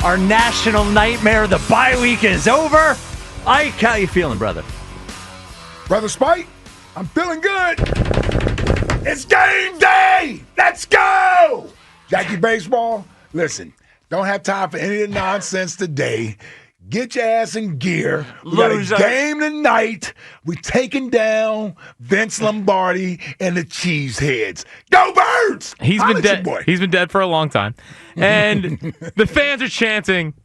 Our national nightmare, the bye week is over. Ike, how you feeling, brother? Brother Spike, I'm feeling good. It's game day. Let's go. Jackie Baseball, listen, don't have time for any of the nonsense today. Get your ass in gear. We got a game tonight. We taking down Vince Lombardi and the Cheeseheads. Go Birds! He's been dead. He's been dead for a long time. And the fans are chanting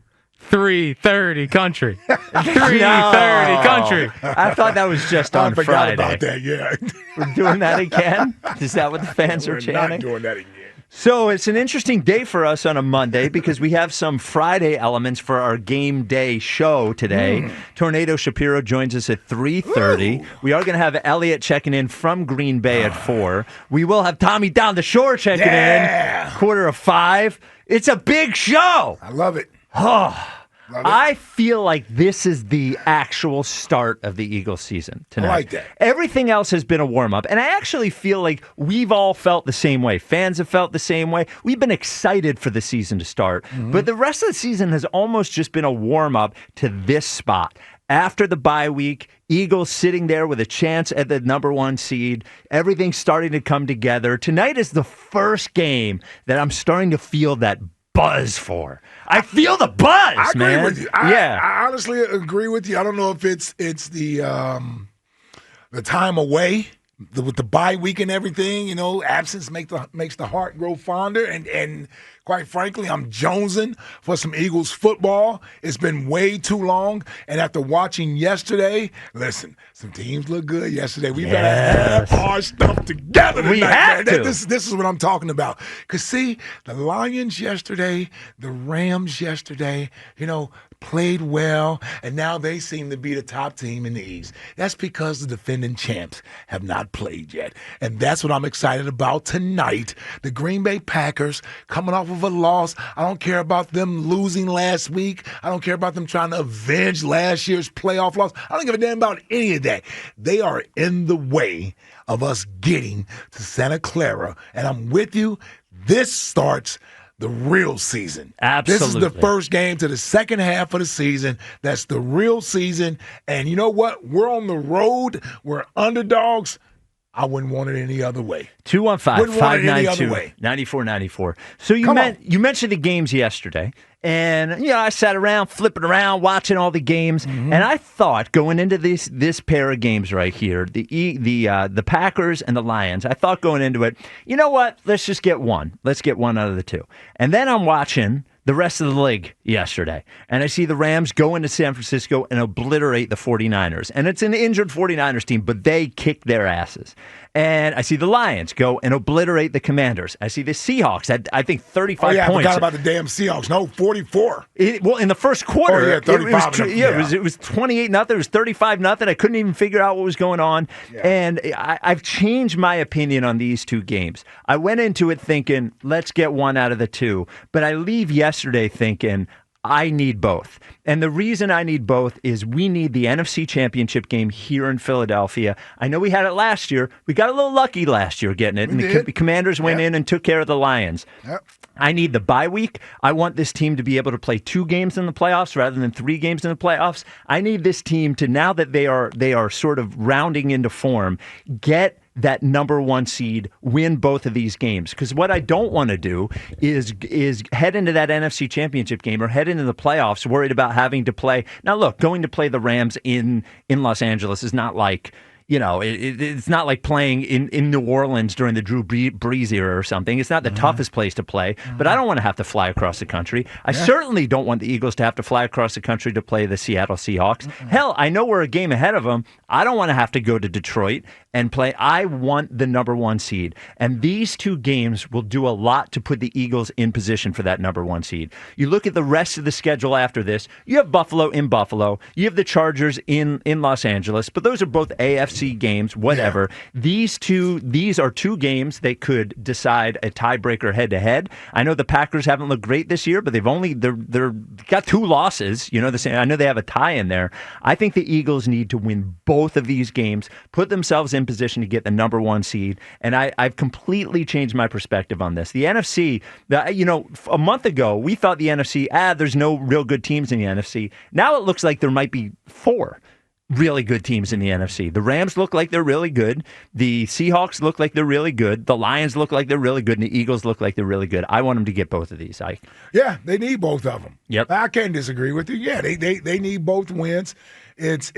3:30 country. 3:30 country. I thought that was just on Friday. I forgot about that, yeah. We're doing that again? Is that what the fans are chanting? We're not doing that again. So it's an interesting day for us on a Monday because we have some Friday elements for our game day show today. Tornado Shapiro joins us at 3:30. We are going to have Elliot checking in from Green Bay at 4. We will have Tommy Down the Shore checking in 4:45. It's a big show. I love it. I feel like this is the actual start of the Eagles season tonight. I like that. Everything else has been a warm-up, and I actually feel like we've all felt the same way. Fans have felt the same way. We've been excited for the season to start, but the rest of the season has almost just been a warm-up to this spot. After the bye week, Eagles sitting there with a chance at the number 1 seed. Everything's starting to come together. Tonight is the first game that I'm starting to feel that buzz for. I feel the buzz, I agree man. with you. I honestly agree with you. I don't know if it's the time away with the bye week and everything. You know, absence makes the heart grow fonder. And quite frankly, I'm jonesing for some Eagles football. It's been way too long. And after watching yesterday, listen, some teams look good yesterday. We better have our stuff together tonight. We have man. to. This is what I'm talking about. Because, see, the Lions yesterday, the Rams yesterday, played well, and now they seem to be the top team in the East. That's because the defending champs have not played yet. And that's what I'm excited about tonight. The Green Bay Packers coming off of a loss. I don't care about them losing last week. I don't care about them trying to avenge last year's playoff loss. I don't give a damn about any of that. They are in the way of us getting to Santa Clara. And I'm with you. This starts the real season. Absolutely. This is the first game to the second half of the season. That's the real season. And you know what? We're on the road. We're underdogs. I wouldn't want it any other way. 215-592-9494. So you mentioned the games yesterday, and I sat around flipping around watching all the games, and I thought going into this pair of games right here, the Packers and the Lions, I thought going into it, you know what? Let's just get one. Let's get one out of the two. And then I'm watching the rest of the league yesterday, and I see the Rams go into San Francisco and obliterate the 49ers. And it's an injured 49ers team, but they kick their asses. And I see the Lions go and obliterate the Commanders. I see the Seahawks at, I think, 35 points. I forgot about the damn Seahawks. No, 44. Well, in the first quarter, 35 it was 28-0. It was 35-0. I couldn't even figure out what was going on. Yeah. And I've changed my opinion on these two games. I went into it thinking, let's get one out of the two. But I leave yesterday thinking, I need both. And the reason I need both is we need the NFC Championship game here in Philadelphia. I know we had it last year. We got a little lucky last year getting it. The Commanders went in and took care of the Lions. Yep. I need the bye week. I want this team to be able to play 2 games in the playoffs rather than 3 games in the playoffs. I need this team to, now that they are sort of rounding into form, get that number 1 seed, win both of these games. Because what I don't want to do is head into that NFC Championship game or head into the playoffs worried about having to play. Now, look, going to play the Rams in Los Angeles is not like, it's not like playing in New Orleans during the Drew Brees era or something. It's not the toughest place to play, but I don't want to have to fly across the country. I certainly don't want the Eagles to have to fly across the country to play the Seattle Seahawks. Hell, I know we're a game ahead of them. I don't want to have to go to Detroit and play. I want the number 1 seed. And these 2 games will do a lot to put the Eagles in position for that number 1 seed. You look at the rest of the schedule after this. You have Buffalo in Buffalo. You have the Chargers in Los Angeles, but those are both AFC NFC games, whatever. These are two games that could decide a tiebreaker head-to-head. I know the Packers haven't looked great this year, but they're got 2 losses. I know they have a tie in there. I think the Eagles need to win both of these games, put themselves in position to get the number 1 seed, and I've completely changed my perspective on this. The NFC, a month ago, we thought the NFC, there's no real good teams in the NFC. Now it looks like there might be 4 really good teams in the NFC. The Rams look like they're really good. The Seahawks look like they're really good. The Lions look like they're really good. And the Eagles look like they're really good. I want them to get both of these. Yeah, they need both of them. Yep. I can't disagree with you. Yeah, they need both wins. It's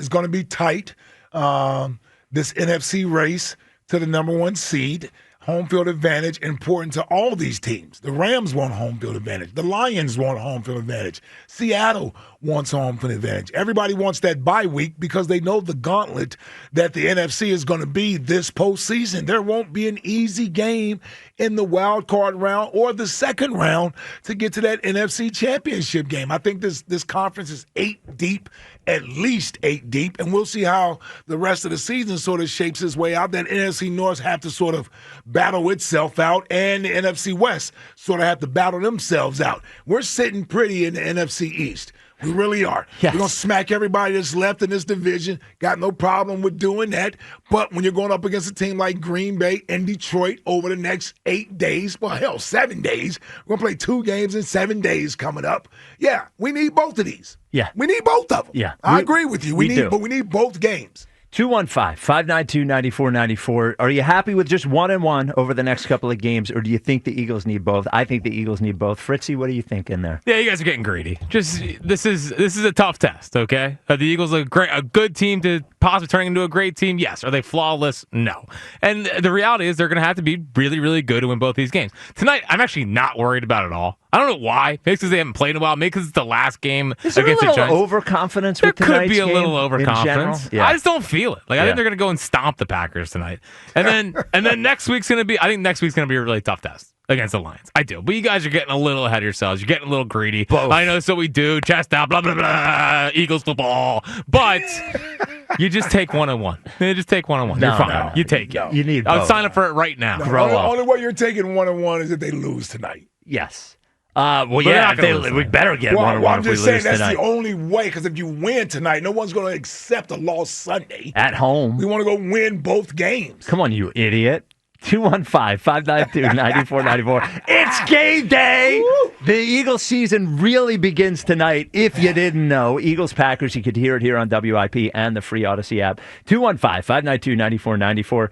going to be tight. This NFC race to the number 1 seed. Home field advantage important to all these teams. The Rams want home field advantage. The Lions want home field advantage. Seattle wants home field advantage. Everybody wants that bye week because they know the gauntlet that the NFC is going to be this postseason. There won't be an easy game in the wild card round or the second round to get to that NFC championship game. I think this conference is 8 deep, at least 8 deep, and we'll see how the rest of the season sort of shapes its way out. That NFC North have to sort of battle itself out, and the NFC West sort of have to battle themselves out. We're sitting pretty in the NFC East. We really are. Yes. We're going to smack everybody that's left in this division. Got no problem with doing that. But when you're going up against a team like Green Bay and Detroit over the next 8 days, 7 days, we're going to play 2 games in 7 days coming up. Yeah, we need both of these. Yeah. We need both of them. Yeah. I agree with you. We do. But we need both games. 215-592-9494. Are you happy with just 1-1 over the next couple of games, or do you think the Eagles need both? I think the Eagles need both. Fritzy, what are you thinking there? Yeah, you guys are getting greedy. Just this is a tough test, okay? Are the Eagles a good team to possibly turning into a great team? Yes. Are they flawless? No. And the reality is they're going to have to be really, really good to win both these games. Tonight, I'm actually not worried about it all. I don't know why. Maybe because they haven't played in a while. Maybe because it's the last game against the Giants. Is there a little overconfidence with tonight's game? There could be a little overconfidence. Yeah. I just don't feel it. I think they're going to go and stomp the Packers tonight. And then next week's going to be, I think next week's going to be a really tough test against the Lions. I do. But you guys are getting a little ahead of yourselves. You're getting a little greedy. Both. I know, so we do. Chest out, blah, blah, blah. Eagles football. But you just take 1-1. You just take 1-1. You're fine. No, you take it. You need both. I would sign up for it right now. The only way you're taking 1-1 is if they lose tonight. Yes. We better get 1-1 I'm if we just saying lose that's tonight. the only way, because if you win tonight, no one's going to accept a loss Sunday. At home. We want to go win both games. Come on, you idiot. 215-592-9494. It's game day! Woo! The Eagles season really begins tonight, if you didn't know. Eagles-Packers, you could hear it here on WIP and the free Odyssey app. 215-592-9494.